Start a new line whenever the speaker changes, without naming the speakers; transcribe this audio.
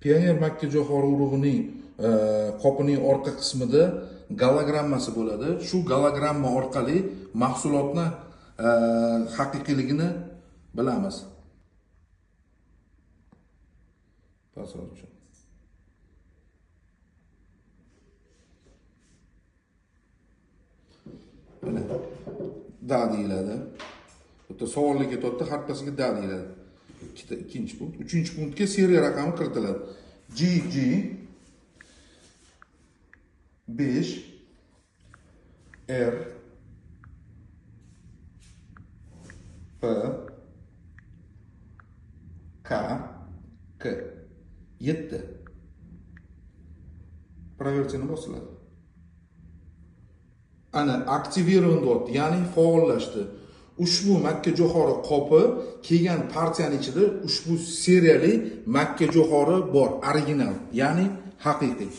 Pioner makka jo'xori urug'ining qopining orqa qismida gologrammasi bo'ladi. Shu gologramma orqali mahsulotni haqiqiyligini bilamiz. Pasol uchun. Mana da deyiladi. Bitta savolga ketadi, hattasiga da deyiladi. Ikkinchi punkt. Uchinchi punktga seriya raqami kiritiladi. GG 5 R P K K 7. Proversiyani bosiladi. Ana aktivirandi, ya'ni faollashdi. Ushbu makka jo'xori qopi kelgan partiyaning ichida ushbu seriyali makka jo'xori bor, original, ya'ni haqiqiy.